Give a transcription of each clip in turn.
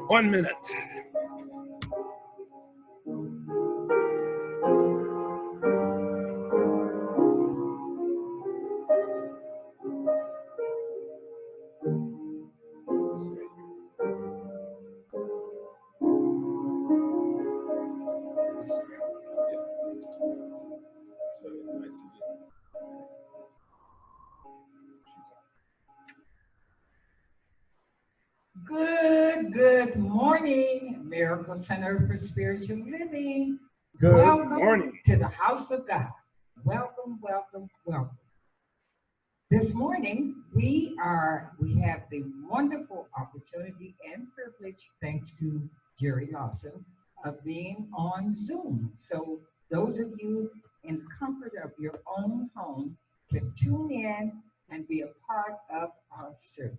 1 minute. Good morning, Miracle Center for Spiritual Living. Good morning to the house of God. Welcome. This morning, we have the wonderful opportunity and privilege, thanks to Jerry Lawson, of being on Zoom. So those of you in the comfort of your own home can tune in and be a part of our service.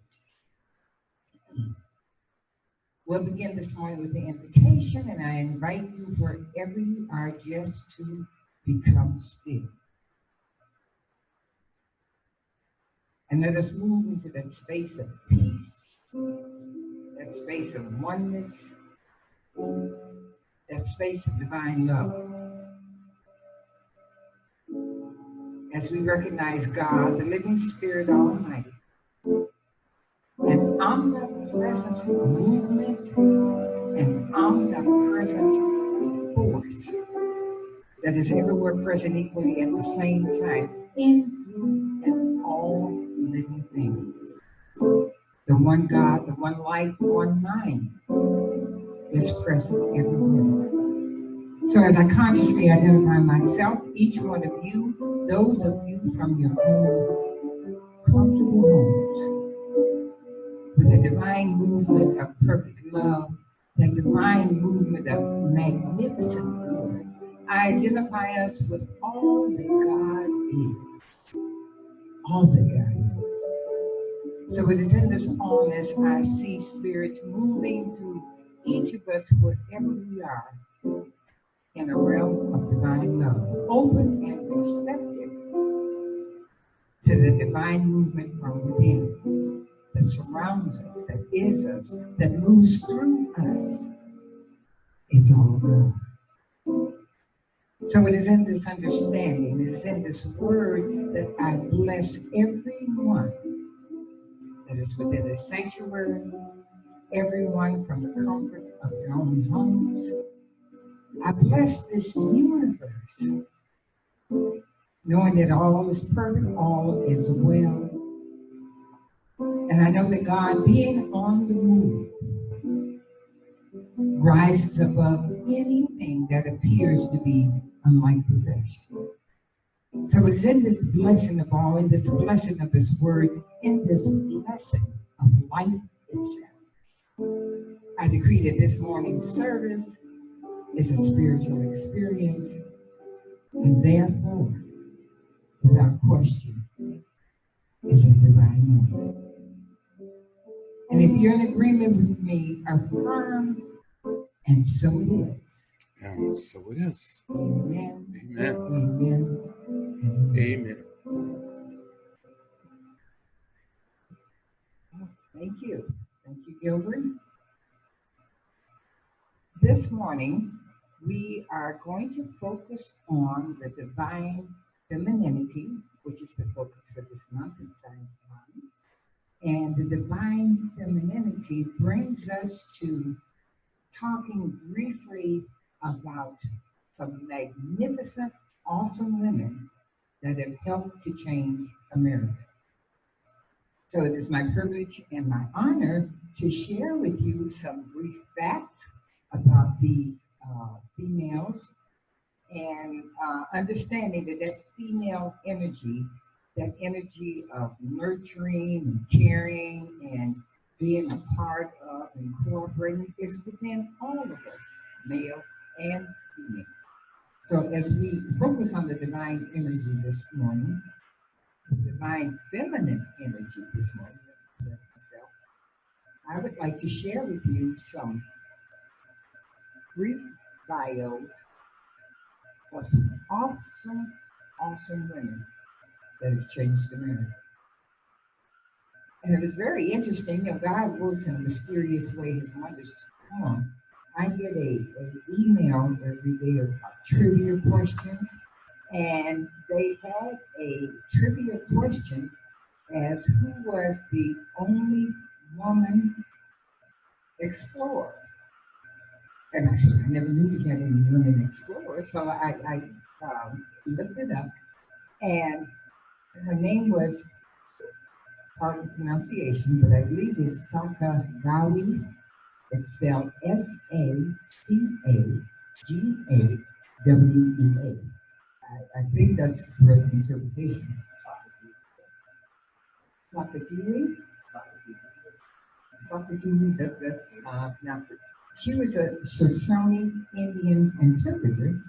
We'll begin this morning with the invocation, and I invite you, wherever you are, just to become still. And let us move into that space of peace, that space of oneness, that space of divine love. As we recognize God, the living Spirit Almighty, an omnipresent movement and omnipresent force that is everywhere present equally at the same time in, through, and all living things. The one God, the one life, the one mind is present everywhere. So as I consciously identify myself, each one of you, those of you from your own comfortable homes, with a divine movement of perfect love, that divine movement of magnificent good, I identify us with all that God is. All that God is. So it is in this allness I see spirits moving through each of us wherever we are in a realm of divine love, open and receptive to the divine movement from within that surrounds us, that is us, that moves through us. It's all God. So it is in this understanding, it is in this word that I bless everyone that is within the sanctuary, everyone from the comfort of their own homes. I bless this universe, knowing that all is perfect, all is well. And I know that God, being on the move, rises above anything that appears to be unlike perfection. So it's in this blessing of all, in this blessing of this word, in this blessing of life itself, I decree that this morning's service is a spiritual experience, and therefore, without question, is a divine moment. And if you're in agreement with me, affirm, and so it is. And so it is. Amen. Amen. Amen. Amen. Thank you. Thank you, Gilbert. this morning we are going to focus on the divine femininity, which is the focus for this month in Science Month. And the divine femininity brings us to talking briefly about some magnificent, awesome women that have helped to change America. So it is my privilege and my honor to share with you some brief facts about these females and understanding that that female energy, that energy of nurturing and caring and being a part of and cooperating is within all of us, male and female. So as we focus on the divine energy this morning, the divine feminine energy this morning, I would like to share with you some brief bios of some awesome, awesome women that have changed America. And it was very interesting. God works in a mysterious way. His wonders to come. I get an email every day of trivia questions, and they had a trivia question as who was the only woman explorer. And I said, I never knew we had any women explorers, so I looked it up, and her name was, pardon the pronunciation, but I believe it's Sakagawi. It's spelled Sacagawa. I think that's the correct interpretation. Sakagawi? Sakagawi, that's pronounced it. She was a Shoshone Indian interpreter,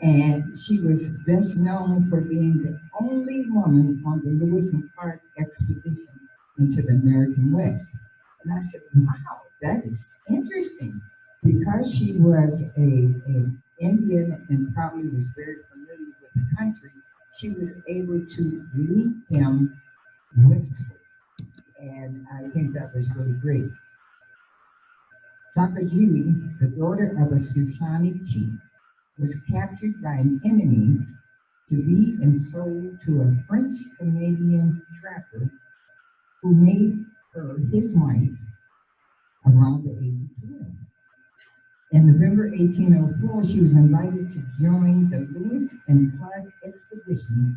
and she was best known for being the only woman on the Lewis and Clark expedition into the American West. And I said, wow, that is interesting. Because she was an Indian and probably was very familiar with the country, she was able to lead them westward. And I think that was really great. Sacagawea, the daughter of a Shoshone chief, was captured by an enemy to be and sold to a French-Canadian trapper who made her his wife around the age of 12. In November 1804, she was invited to join the Lewis and Clark expedition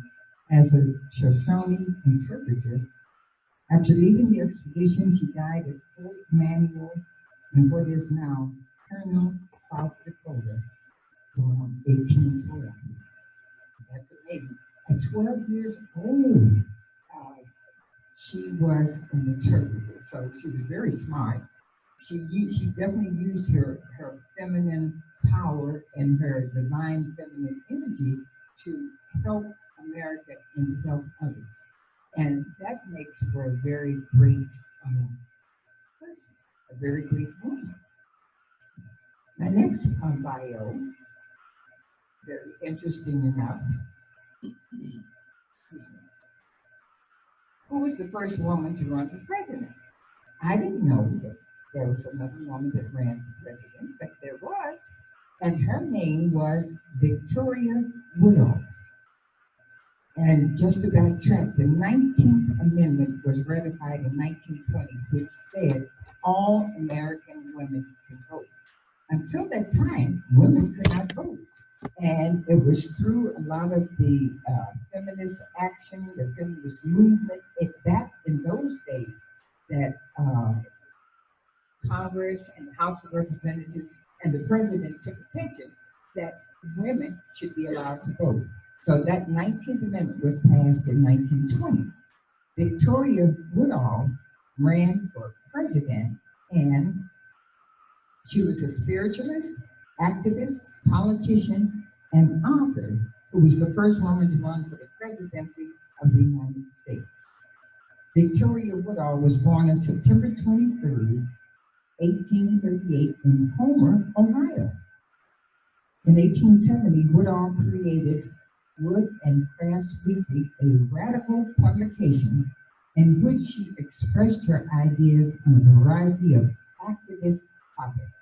as a Shoshone interpreter. After leaving the expedition, she died at Fort Manuel in what is now Colonel, South Dakota, around 1812. That's amazing. At 12 years old, she was an interpreter, so she was very smart. She definitely used her feminine power and her divine feminine energy to help America and help others. And that makes for a very great person, a very great woman. My next bio, very interesting enough. Who was the first woman to run for president? I didn't know that there was another woman that ran for president, but there was. And her name was Victoria Woodhull. And just to backtrack, the 19th Amendment was ratified in 1920, which said all American women could vote. Until that time, women could not vote. And it was through a lot of the feminist action, the feminist movement, in those days, that Congress and the House of Representatives and the President took attention that women should be allowed to vote. So that 19th Amendment was passed in 1920. Victoria Woodhull ran for president, and she was a spiritualist, activist, politician, and author who was the first woman to run for the presidency of the United States. Victoria Woodhull was born on September 23rd, 1838 in Homer, Ohio. In 1870, Woodhull created Wood and Crafts Weekly, a radical publication in which she expressed her ideas on a variety of activist topics.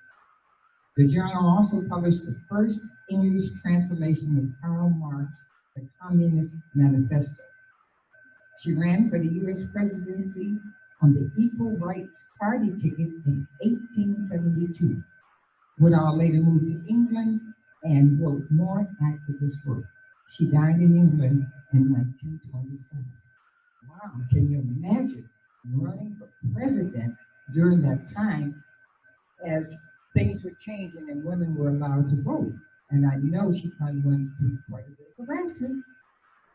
The journal also published the first English translation of Karl Marx, The Communist Manifesto. She ran for the U.S. presidency on the Equal Rights Party ticket in 1872. Woodall later moved to England and wrote more activist work. She died in England in 1927. Wow, can you imagine running for president during that time as things were changing and women were allowed to vote? And I know she probably went through quite a bit of harassment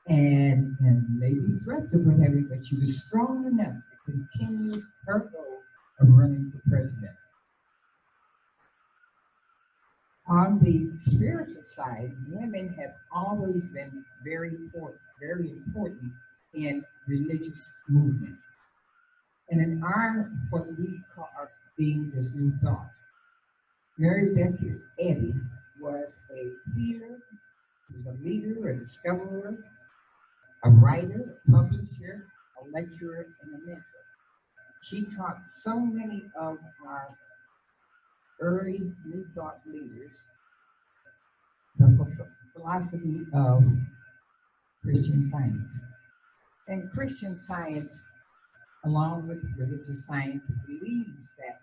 and maybe threats of what have you, but she was strong enough to continue her goal of running for president. On the spiritual side, women have always been very important in religious movements. And in our, what we call our deemed as New Thought, Mary Beckett Eddy was a healer, she was a leader, a discoverer, a writer, a publisher, a lecturer, and a mentor. She taught so many of our early New Thought leaders the philosophy of Christian Science. And Christian Science, along with religious science, believes that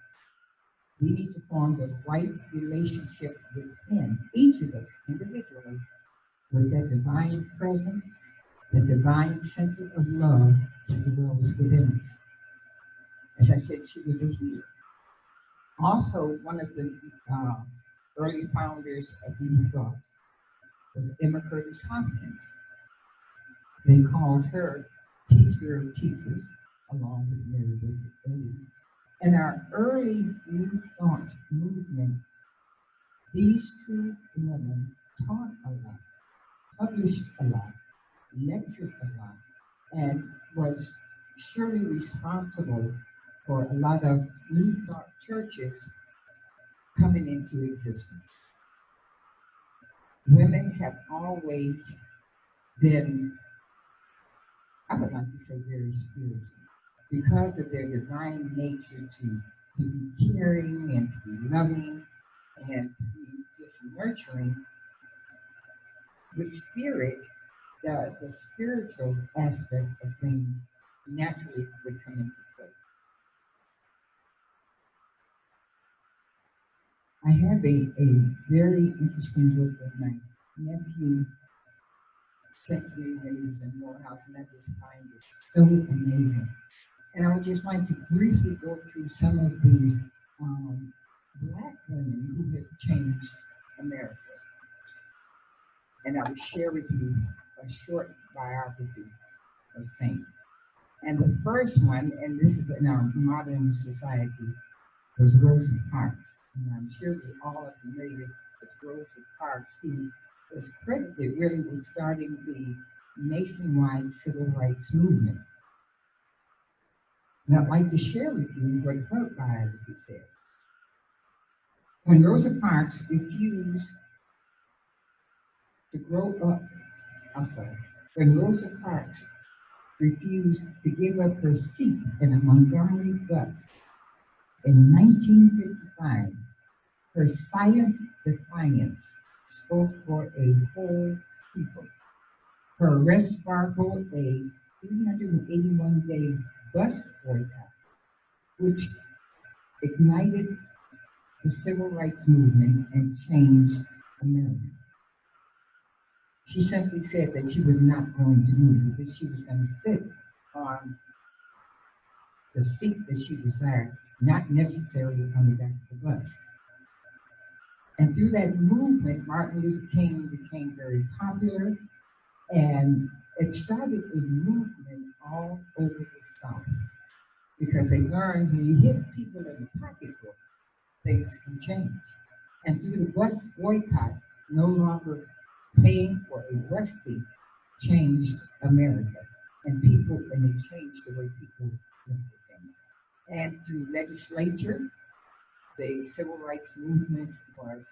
we need to form the right relationship within each of us individually with that divine presence, the divine center of love that dwells within us. As I said, she was a healer. Also, one of the early founders of New Thought was Emma Curtis Hopkins. They called her Teacher of Teachers, along with Mary Baker Eddy. In our early New Thought movement, these two women taught a lot, published a lot, lectured a lot, and was surely responsible for a lot of New Thought churches coming into existence. Women have always been, I would like to say, very spiritual because of their divine nature to be caring and to be loving and to be just nurturing. The spirit, the spiritual aspect of things naturally would come into play. I have a very interesting book that my nephew sent to me when he was in Morehouse, and I just find it so amazing. And I would just like to briefly go through some of the Black women who have changed America. And I will share with you a short biography of Saint. And the first one, and this is in our modern society, was Rosa Parks. And I'm sure we all are familiar with Rosa Parks, who was credited really with starting the nationwide civil rights movement. And I'd like to share with you what her biography says. When Rosa Parks refused to grow up, when Rosa Parks refused to give up her seat in a Montgomery bus in 1955, her silent defiance spoke for a whole people. Her arrest sparkled a 381-day bus boycott, which ignited the civil rights movement and changed America. She simply said that she was not going to move, that she was going to sit on the seat that she desired, not necessarily on the back of the bus. And through that movement, Martin Luther King became very popular, and it started a movement all over the South because they learned when you hit people in the pocketbook, things can change. And through the bus boycott, no longer paying for a bus seat changed America, and it changed the way people looked at things. And through legislature, the civil rights movement was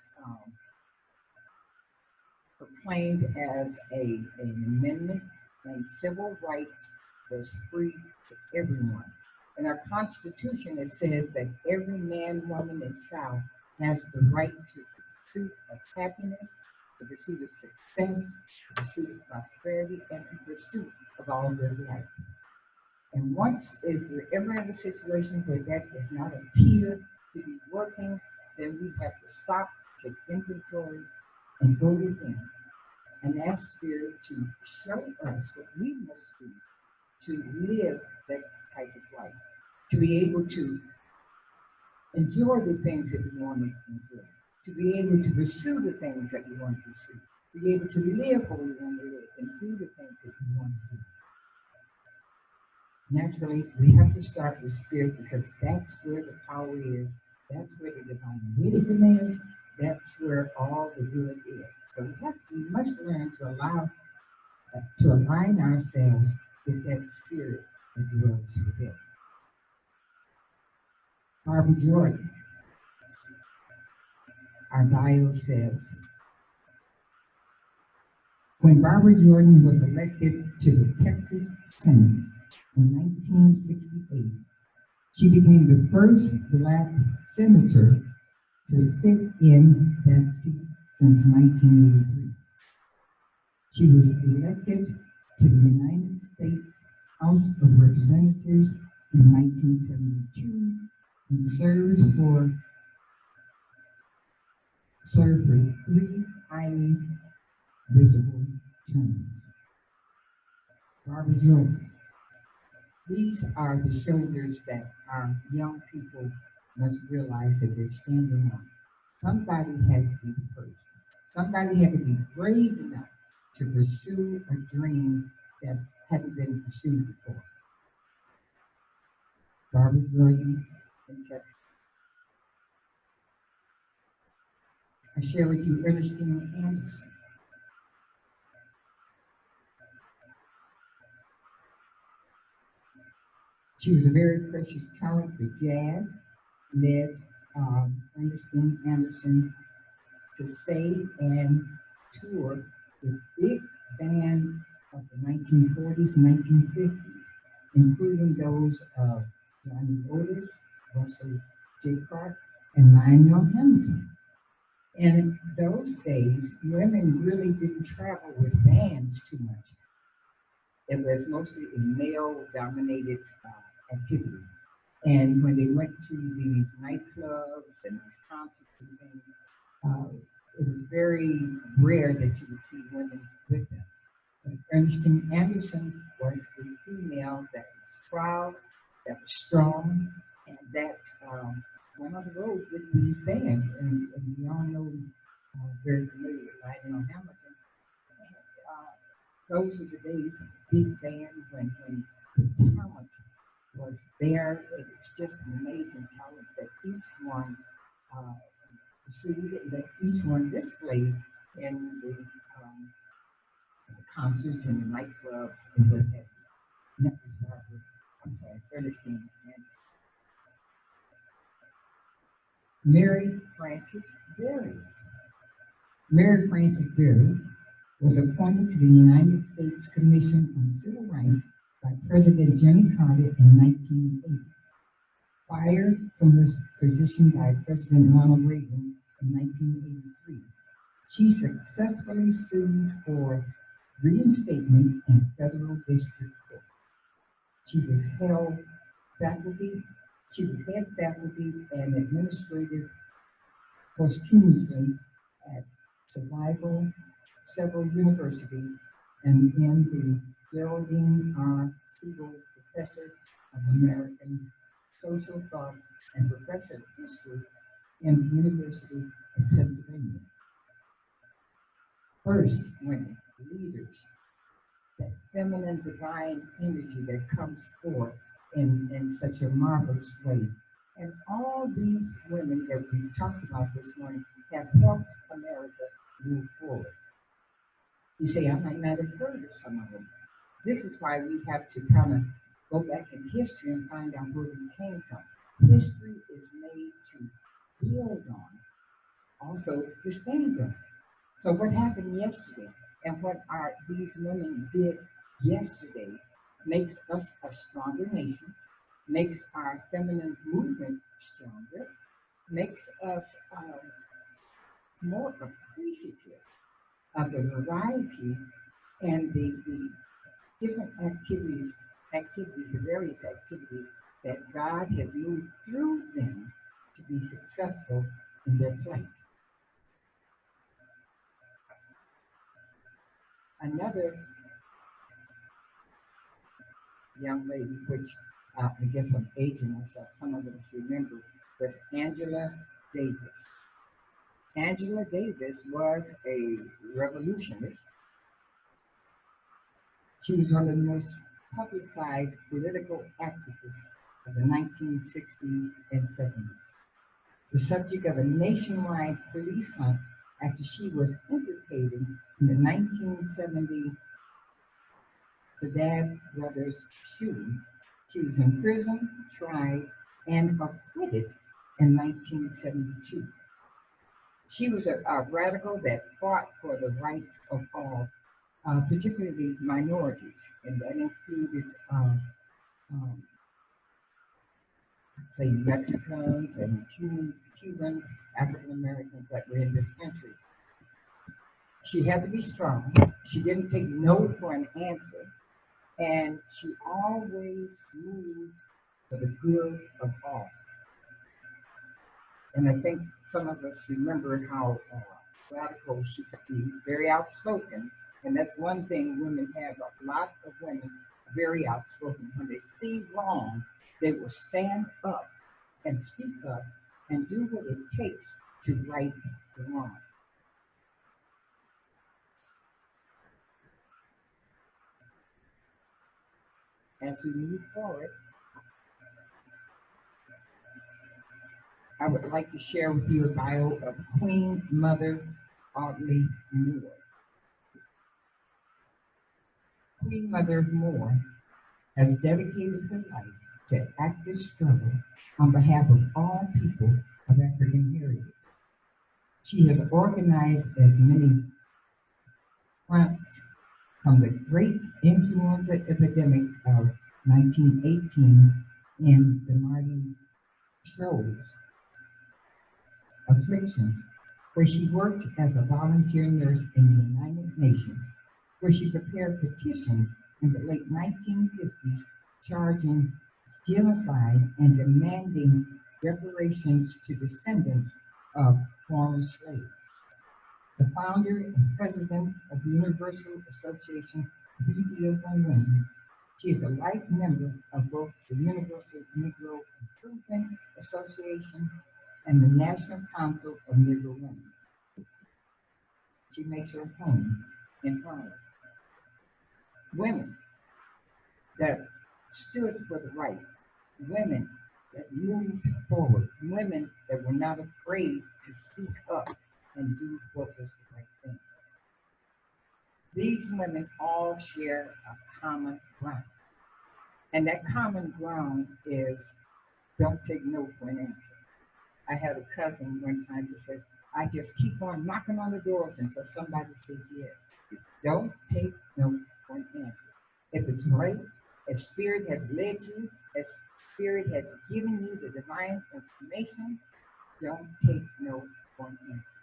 proclaimed as an amendment, and civil rights was free to everyone. In our Constitution, it says that every man, woman, and child has the right to the pursuit of happiness, the pursuit of success, the pursuit of prosperity, and the pursuit of all good life. And once, if we're ever in a situation where that does not appear to be working, then we have to stop, take inventory, and go within and ask Spirit to show us what we must do to live that type of life, to be able to enjoy the things that we want to enjoy, to be able to pursue the things that we want to pursue, to be able to live what we want to live, and do the things that we want to do. Naturally, we have to start with Spirit because that's where the power is, that's where the divine wisdom is, that's where all the good is. So we must learn to to align ourselves with that Spirit that dwells within. Barbara Jordan, our bio says, when Barbara Jordan was elected to the Texas Senate in 1968, she became the first Black senator to sit in that seat since 1983. She was elected to the United States House of Representatives in 1972 and served for 3 highly visible terms. Barbara Jordan. These are the shoulders that our young people must realize that they're standing on. Somebody had to be the first. Somebody had to be brave enough to pursue a dream that hadn't been pursued before. Barbara Jordan in Texas. I share with you Ernestine Anderson. She was a very precious talent for jazz, led Ernestine Anderson to save and tour with big bands of the 1940s and 1950s, including those of Johnny Otis, Russell J. Clark, and Lionel Hamilton. And in those days, women really didn't travel with bands too much. It was mostly a male-dominated activity. And when they went to these nightclubs and these concerts and things, it was very rare that you would see women with them. But Ernestine Anderson was the female that was proud, that was strong, and that went on the road with these bands. And we all know, very familiar with Lionel Hamilton. And, those were the days of big band when the talent was there. It was just an amazing talent that each one pursued and that each one displayed in the concerts and the nightclubs and what have you. And that was Barbara, Ernestine and Mary Frances Berry. Mary Frances Berry was appointed to the United States Commission on Civil Rights by President Jimmy Carter in 1980. Fired from her position by President Ronald Reagan in 1983. She successfully sued for reinstatement in federal district court. She was head faculty and administrative posthumously at several universities, and in the Geraldine R. Siegel Professor of American Social Thought and Professor of History in the University of Pennsylvania. First women, leaders, that feminine divine energy that comes forth in such a marvelous way. And all these women that we talked about this morning have helped America move forward. You say, I might not have heard of some of them. This is why we have to kind of go back in history and find out where we came from. History is made to build on, also to stand on. So what happened yesterday and what these women did yesterday makes us a stronger nation, makes our feminine movement stronger, makes us more appreciative of the variety and the different activities, the various activities that God has moved through them to be successful in their plight. Another young lady, which I guess I'm aging myself, some of us remember, was Angela Davis. Angela Davis was a revolutionist. She was one of the most publicized political activists of the 1960s and 70s. The subject of a nationwide police hunt after she was implicated in the 1970 Sadat brothers shooting. She was imprisoned, tried, and acquitted in 1972. She was a radical that fought for the rights of all, particularly minorities, and that included, um, say, Mexicans and Cubans, African Americans that were in this country. She had to be strong. She didn't take no for an answer, and she always moved for the good of all. And I think some of us remember how radical she could be, very outspoken. And that's one thing women have. A lot of women are very outspoken. When they see wrong, they will stand up and speak up and do what it takes to right the wrong. As we move forward, I would like to share with you a bio of Queen Mother Audley Moore. Queen Mother Moore has dedicated her life to active struggle on behalf of all people of African heritage. She has organized as many fronts from the great influenza epidemic of 1918 in the Mardi Gras afflictions, where she worked as a volunteer nurse in the United Nations, where she prepared petitions in the late 1950s charging genocide and demanding reparations to descendants of former slaves. The founder and president of the Universal Association of Ethiopian Women, she is a life member of both the Universal Negro Improvement Association and the National Council of Negro Women. She makes her home in Harlem. Women that stood for the right, women that moved forward, women that were not afraid to speak up and do what was the right thing. These women all share a common ground. And that common ground is don't take no for an answer. I had a cousin one time that said, I just keep on knocking on the doors until somebody says yes. Don't take no for an answer. If it's right, if Spirit has led you, if Spirit has given you the divine information, don't take no for an answer.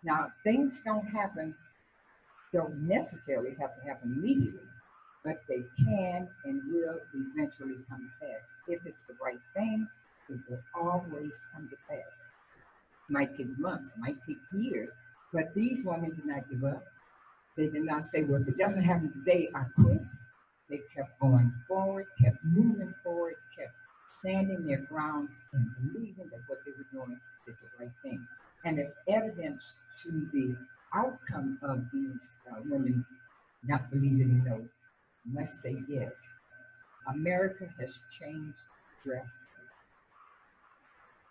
Now, things don't necessarily have to happen immediately, but they can and will eventually come to pass. If it's the right thing, it will always come to pass. Might take months, might take years, but these women did not give up. They did not say, well, if it doesn't happen today, I quit. They kept going forward, kept moving forward, kept standing their ground and believing that what they were doing is the right thing. And as evidence to the outcome of these women not believing no, must say yes. America has changed drastically.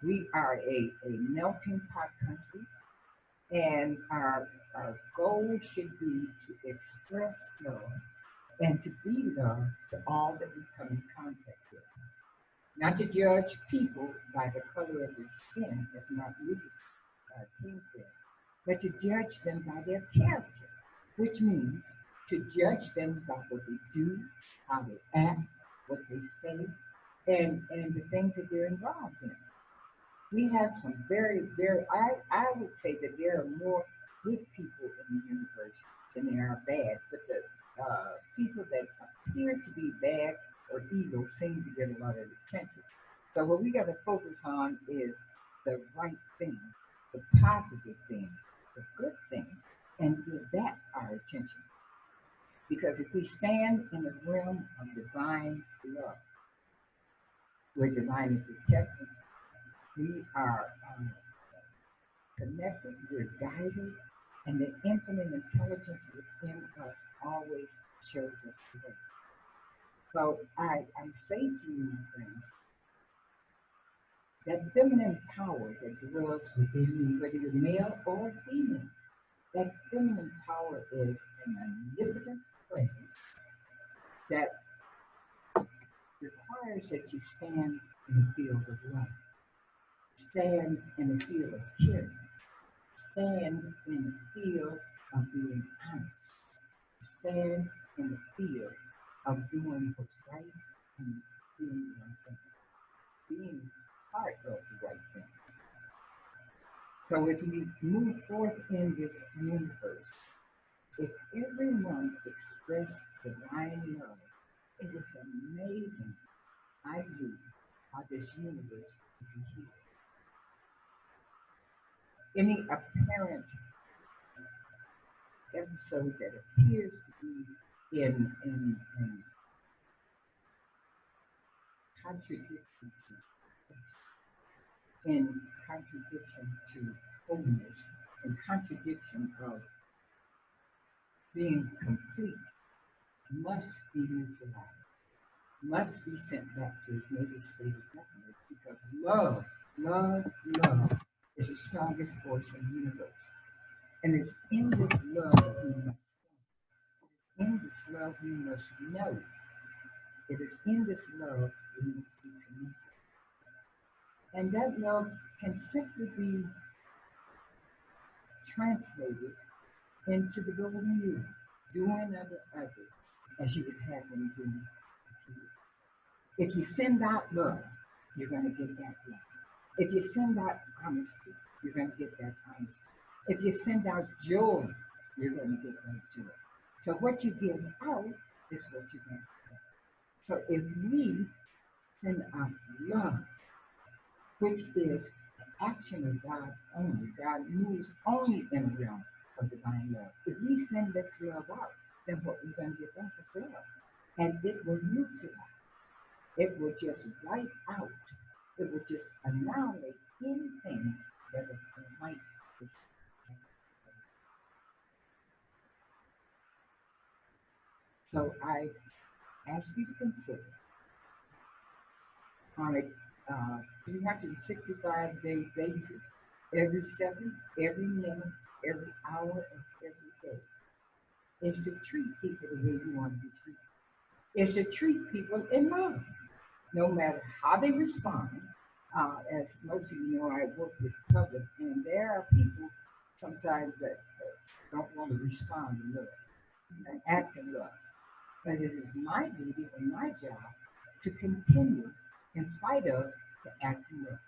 We are a melting pot country, and our goal should be to express love and to be love to all that we come in contact with. Not to judge people by the color of their skin, as Martin Luther King said, but to judge them by their character, which means to judge them by what they do, how they act, what they say, and the things that they're involved in. We have some I would say that there are more good people in the universe than there are bad, but the people that appear to be bad or evil seem to get a lot of attention. So what we got to focus on is the right thing, the positive thing, the good thing, and give that our attention. Because if we stand in the realm of divine love, we're divinely protected, we are connected, we're guided, and the infinite intelligence within us always shows us the way. So I say to you, my friends, that feminine power that dwells within you, whether you're male or female, that feminine power is an omnipotent presence that requires that you stand in the field of love, stand in the field of caring, stand in the field of being honest, stand in the field of doing what's right and doing the right thing, being part of the right thing. So as we move forth in this universe, if everyone expressed divine love, it is amazing, I believe, how this universe could be healed. Any apparent episode that appears to be in contradiction in contradiction to holiness, in contradiction of being complete, must be neutralized, must be sent back to its native state of government because love, love is the strongest force in the universe. And it's in this love that we must stand. In this love we must know. It is in this love we must be connected. And that love can simply be translated into the golden rule, doing unto others as you would have them do to you. If you send out love, you're going to get that love. If you send out honesty, you're going to get that honesty. If you send out joy, you're going to get that joy. So what you give out is what you're going to get. So if we send out love, which is the action of God only, God moves only in the realm of divine love. If we send this love out, then what we're going to get back is love. And it will neutralize. It will just wipe out. It will just annihilate anything that is unlike this. So I ask you to consider on a 365-day basis, every second, every minute, every hour of every day, is to treat people the way you want to be treated. Is to treat people in love, no matter how they respond. As most of you know, I work with the public, and there are people sometimes that don't want to respond in love and act in love. But it is my duty and my job to continue, in spite of, to act in love,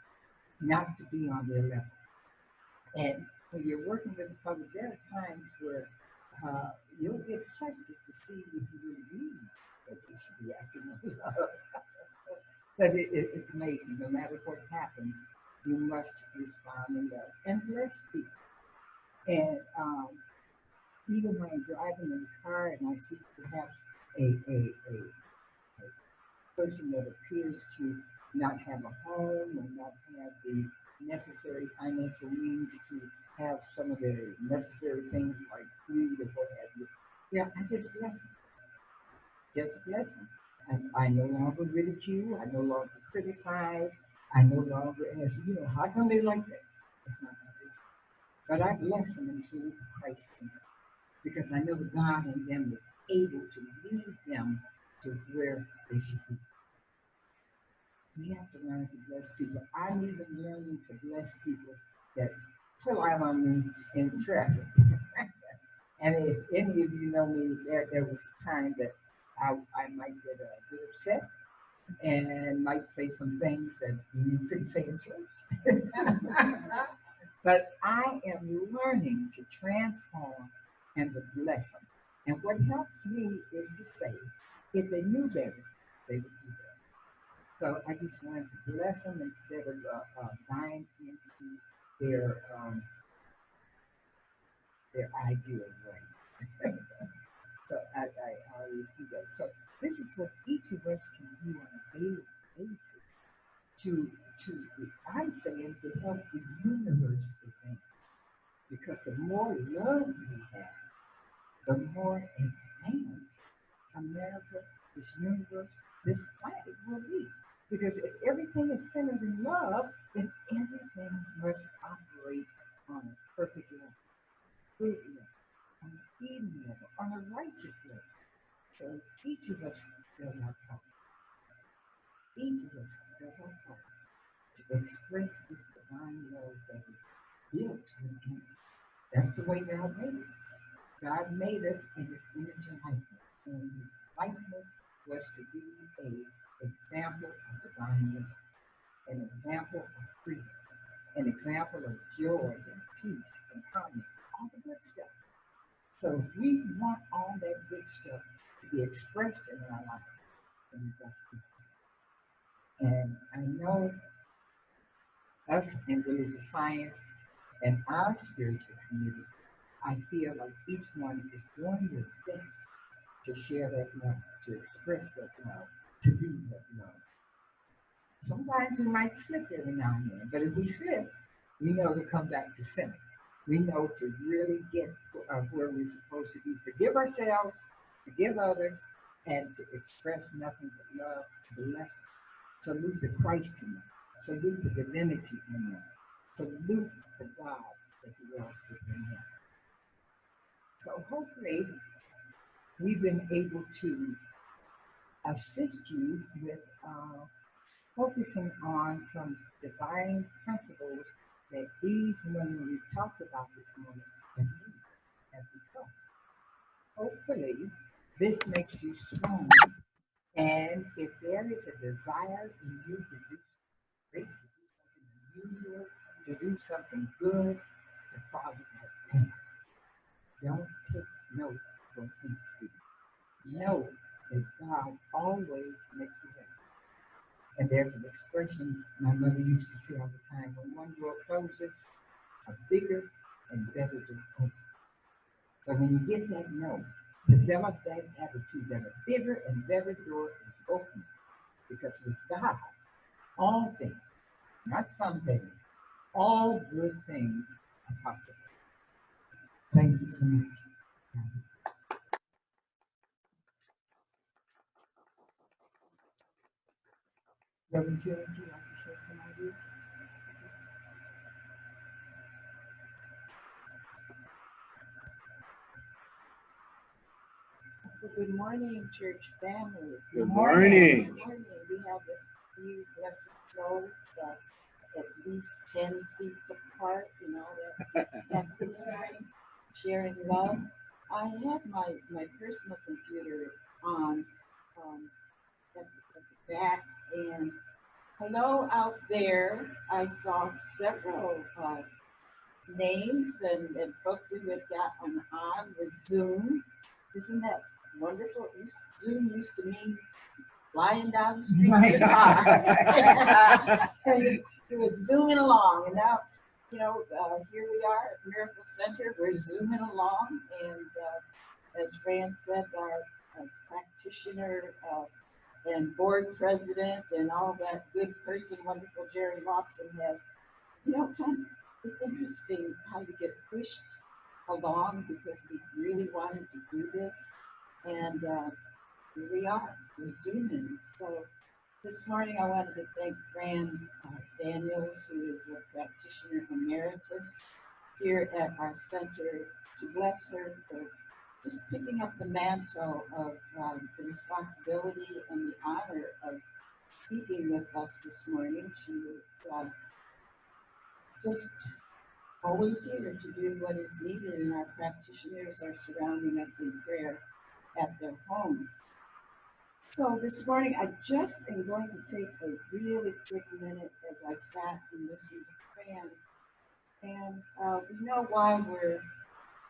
not to be on their level. And when you're working with the public, there are times where you'll get tested to see if you really believe that you should be acting in love. But it's amazing. No matter what happens, you must respond in love and bless people. And even when I'm driving in the car and I see perhaps a person that appears to not have a home or not have the necessary financial means to have some of the necessary things like food or what have you. Yeah, I just bless them. Just bless them. And I no longer ridicule. I no longer criticize. I no longer ask, how come they like that? That's not my business. But I bless them and salute Christ in them because I know the God in them is able to lead them to where they should be. We have to learn to bless people. I'm even learning to bless people that pull out on me in traffic. And if any of you know me, there was time that I might get a bit upset. and might say some things that you couldn't say in church. But I am learning to transform and to bless them. And what helps me is to say, if they knew better, they would do better. So I just wanted to bless them instead of buying into their um, their ideal way. So I always do that. So this is what each of us can do on a daily basis to to I'm saying to help the universe advance. Because the more love we have, the more advanced America, this universe, this planet will be. Because if everything is centered in love, then everything must operate on a perfect level, good level, on an even level, on a righteous level. So each of us does our part. Each of us does our part to express this divine love that is built within us. That's the way God made us. God made us in his image and likeness. And his likeness was to be an example of divine love, an example of freedom, an example of joy and peace and harmony, all the good stuff. So we want all that good stuff to be expressed in our life. And I know us in religious science and our spiritual community, I feel like each one is doing their best to share that love, to express that love, to be that love. Sometimes we might slip every now and then, but if we slip, we know to come back to center. We know to really get where we're supposed to be. Forgive ourselves, forgive others, and to express nothing but love, bless, salute the Christ in them, salute the divinity in them, salute the God that dwells within them. So hopefully we've been able to assist you with focusing on some divine principles that these women we've talked about this morning have become. Hopefully, this makes you strong. And if there is a desire in you to do great, to do something unusual, to do something good, to follow that path, don't take no for an instant. Know that God always makes a way. And there's an expression my mother used to say all the time: when one door closes, a bigger and better door opens. So when you get that no, develop that attitude that a bigger and better door is open. Because with God, all things, not some things, all good things are possible. Thank you so much. Reverend Jerry, would you like to share some ideas? Well, good morning, church family. Good morning. Good morning. We have a few blessed souls, at least 10 seats apart, that this morning, sharing love. I had my personal computer on at the back, and hello out there. I saw several names and folks we would got on with Zoom. Isn't that wonderful? Zoom used to mean flying down the street in the car. It was zooming along, and now, here we are at Miracle Center. We're zooming along, and as Fran said, our practitioner and board president and all that good person, wonderful Jerry Lawson has, it's interesting how you get pushed along because we really wanted to do this, and here we are, we're zooming. So this morning I wanted to thank Fran Daniels, who is a practitioner emeritus here at our center, to bless her for just picking up the mantle of the responsibility and the honor of speaking with us this morning. She was just always here to do what is needed, and our practitioners are surrounding us in prayer at their homes. So this morning, I just am going to take a really quick minute as I sat and listened to Fran. And we know why we're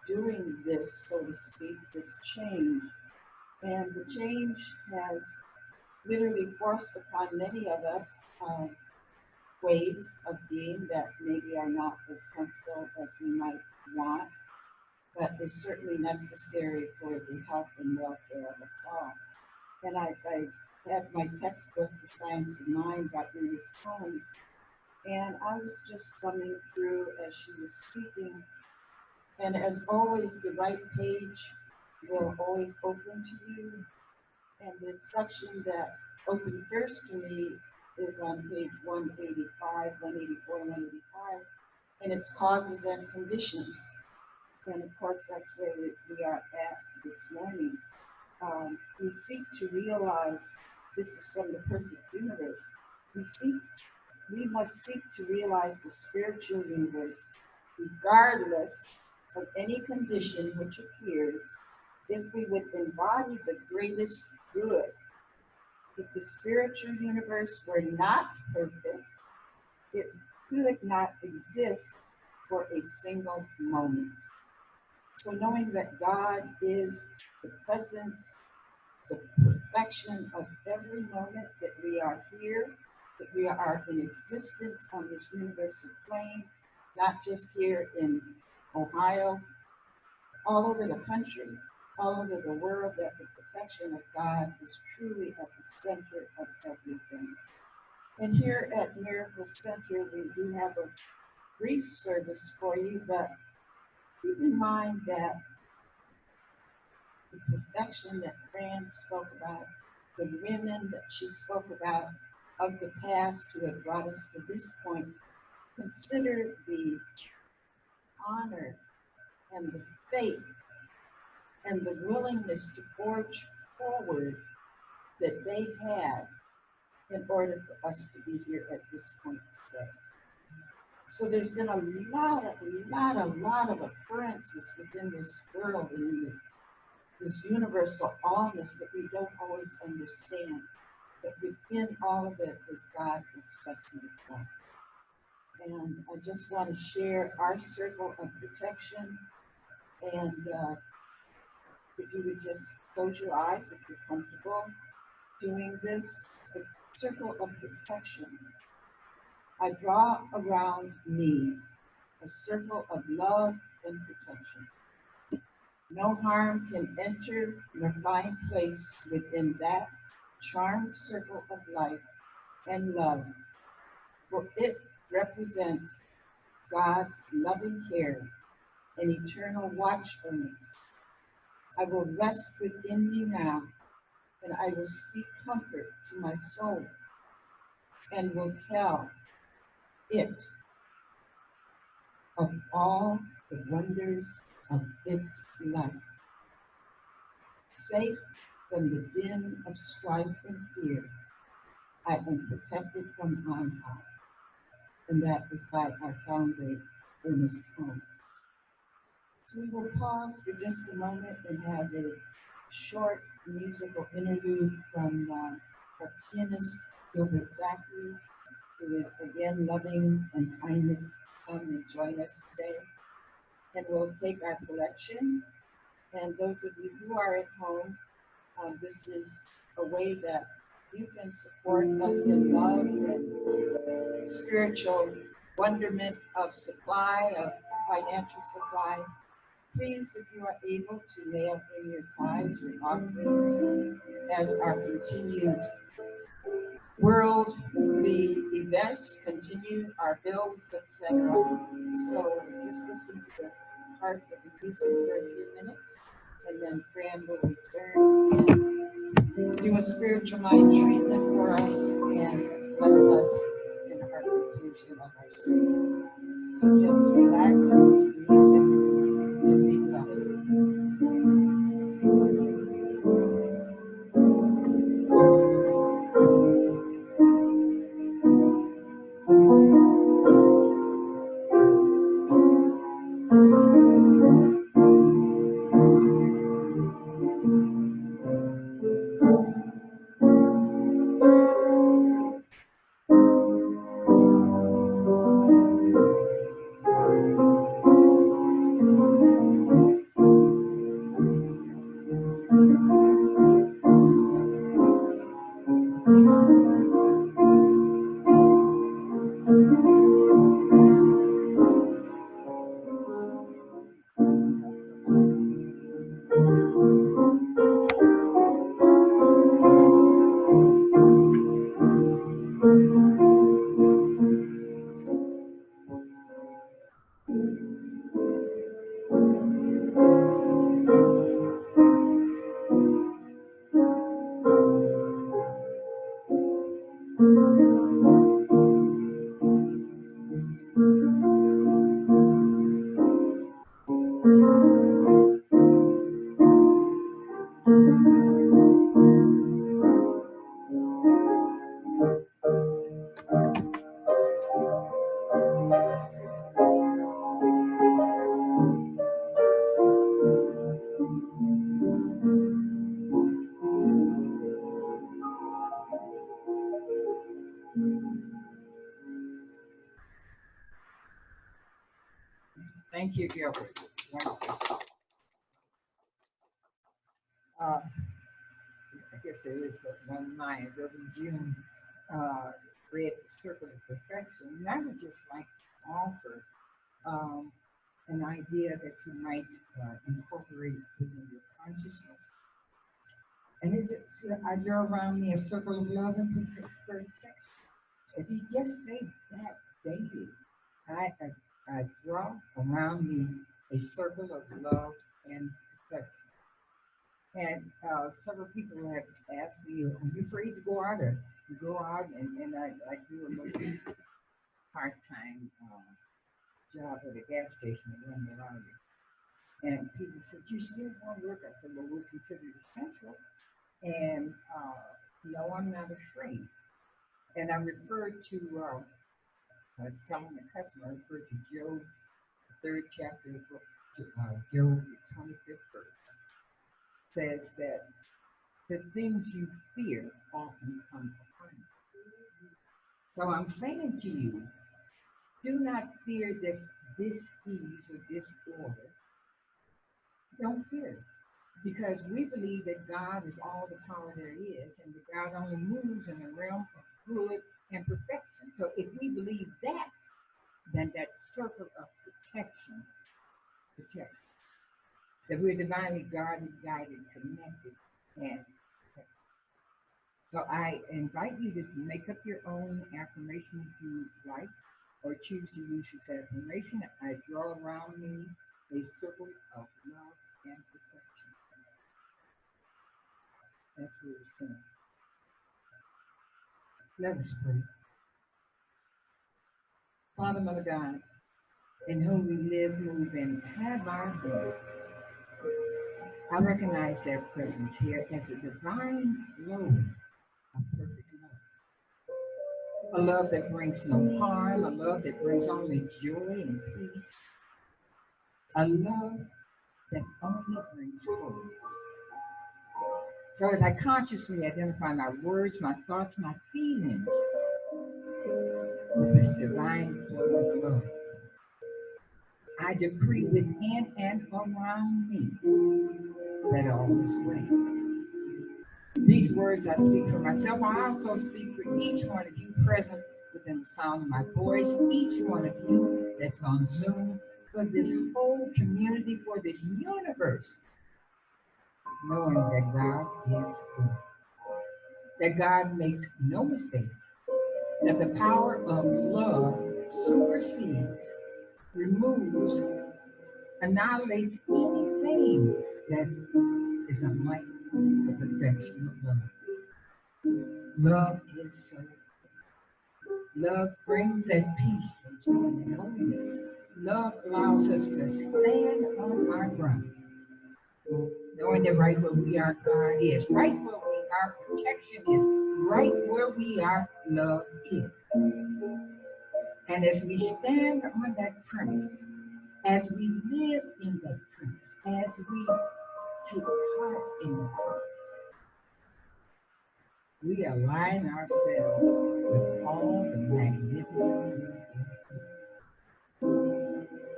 doing this, so to speak, this change. And the change has literally forced upon many of us uh, ways of being that maybe are not as comfortable as we might want, but is certainly necessary for the health and welfare of us all. And I had my textbook, The Science of Mind by Ernest Holmes, and I was just thumbing through as she was speaking. And as always, the right page will always open to you. And the section that opened first to me is on page 185, 184, 185, and it's causes and conditions. And of course, that's where we are at this morning. We seek to realize this is from the perfect universe. We seek, we must seek to realize the spiritual universe, regardless of any condition which appears, if we would embody the greatest good. If the spiritual universe were not perfect, it could not exist for a single moment. So knowing that God is the presence, the perfection of every moment that we are here, that we are in existence on this universal plane, not just here in Ohio, all over the country, all over the world, that the perfection of God is truly at the center of everything. And here at Miracle Center, we do have a brief service for you, but keep in mind that the perfection that Fran spoke about, the women that she spoke about of the past who have brought us to this point, consider the honor and the faith and the willingness to forge forward that they had in order for us to be here at this point today. So there's been a lot of occurrences within this world and in this universal allness that we don't always understand. But within all of it is God expressing itself. And I just want to share our circle of protection. And if you would just close your eyes if you're comfortable doing this, the circle of protection. I draw around me a circle of love and protection. No harm can enter nor find place within that charmed circle of life and love, for it represents God's loving care and eternal watchfulness. I will rest within me now, and I will speak comfort to my soul, and will tell it of all the wonders of its life. Safe from the din of strife and fear, I am protected from on high. And that is by our founder, Ernest Holmes. So we will pause for just a moment and have a short musical interlude from our pianist, Gilbert Zachary, who is again loving and kindness come and join us today. And we'll take our collection. And those of you who are at home, this is a way that you can support us in love and spiritual wonderment of supply, of financial supply. Please, if you are able to mail in your tithes, your offerings, as our continued worldly events continue, our bills, etc. So just listen to the heart of the music for a few minutes, and then Fran will return and do a spiritual mind treatment for us and bless us in our conclusion of our service. So just relax into the music and be blessed. Thank you, Gilbert. Wonderful. I guess there is but one line. Reverend June read the Circle of Perfection. And I would just like to offer an idea that you might incorporate within your consciousness. And I draw around me a circle of love and protection. If you just say that daily, I draw around me a circle of love and protection. And several people have asked me, are you afraid to go out or go out? And I do a little part-time job at a gas station in London, Ireland. And people said, you still want to work? I said, well, we're considered essential. And no, I'm not afraid. And I referred to, I was telling the customer, I referred to Job, the 3rd chapter of Job, the 25th verse, says that the things you fear often come upon you. So I'm saying to you, do not fear this disease or disorder. Don't fear it. Because we believe that God is all the power there is, and that God only moves in the realm of good and perfection. So if we believe that, then that circle of protection protects us. That we're divinely guarded, guided, connected, and protected. So I invite you to make up your own affirmation if you like, or choose to use this affirmation. I draw around me a circle of love and protection. That's where it's going. Let us pray. Father, Mother God, in whom we live, move, and have our being, I recognize their presence here as a divine flow of perfect love. A love that brings no harm, a love that brings only joy and peace, a love that only brings hope. So as I consciously identify my words, my thoughts, my feelings with this divine flow of love, I decree within and around me that all is well. These words I speak for myself. I also speak for each one of you present within the sound of my voice, each one of you that's on Zoom, for this whole community, for this universe, knowing that God is good, that God makes no mistakes, that the power of love supersedes, removes, annihilates anything that is unlike the perfection of love. Love is so good. Love brings that peace and joy and holiness. Love allows us to stand on our ground, knowing that right where we are, God is. Right where we are, protection is. Right where we are, love is. And as we stand on that premise, as we live in that premise, as we take part in the premise, we align ourselves with all the magnificent.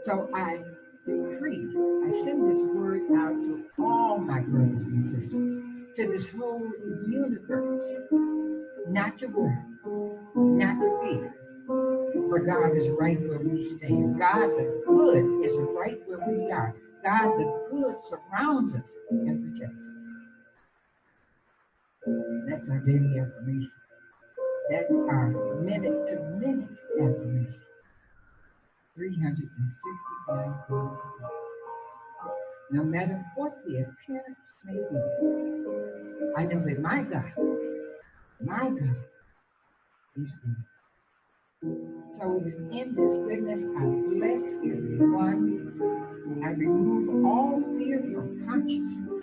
So I decree, I send this word out to all my brothers and sisters, to this whole universe, not to worry, not to fear, for God is right where we stand. God the good is right where we are. God the good surrounds us and protects us. That's our daily affirmation. That's our minute-to-minute affirmation. 365 days a week. No matter what the appearance may be, I know that my God is good. So it's in this goodness, I bless everyone. I remove all fear from consciousness.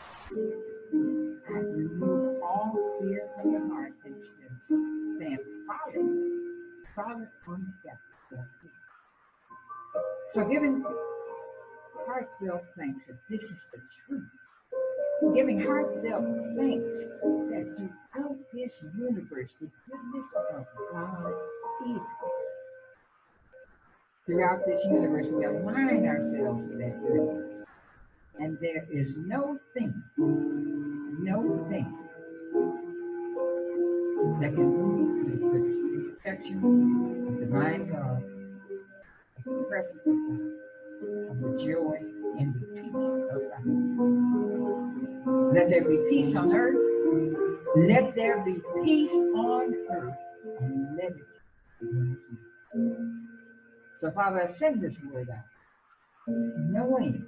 I remove all fear from the heart and stand solid on that. So giving heartfelt thanks that this is the truth. Giving heartfelt thanks that throughout this universe, the goodness of God is. throughout this universe, we align ourselves with that universe. And there is no thing that can move the protection of divine God, of the presence of God, of the joy and the peace of God. Let there be peace on earth. Let there be peace on earth. And let it be. So, Father, I send this word out, knowing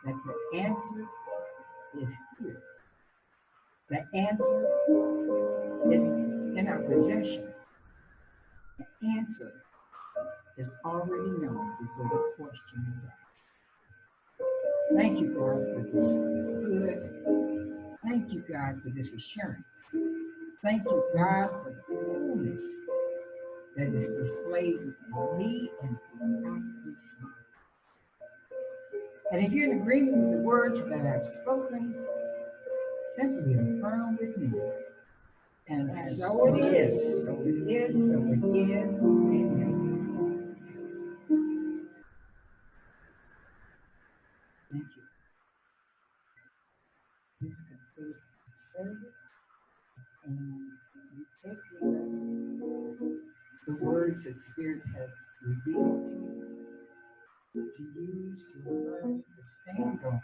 that the answer is here. The answer is in our possession. The answer is already known before the question is asked. Thank you, God, for this good. Thank you, God, for this assurance. Thank you, God, for the fullness that is displayed in me and throughout this year. And if you're in agreement with the words that I've spoken, simply affirm with me. And so it is, so it is, so it is. Amen. Thank you. This concludes the service. And you take with us the words that Spirit has revealed to you, to use, to learn, to stand on.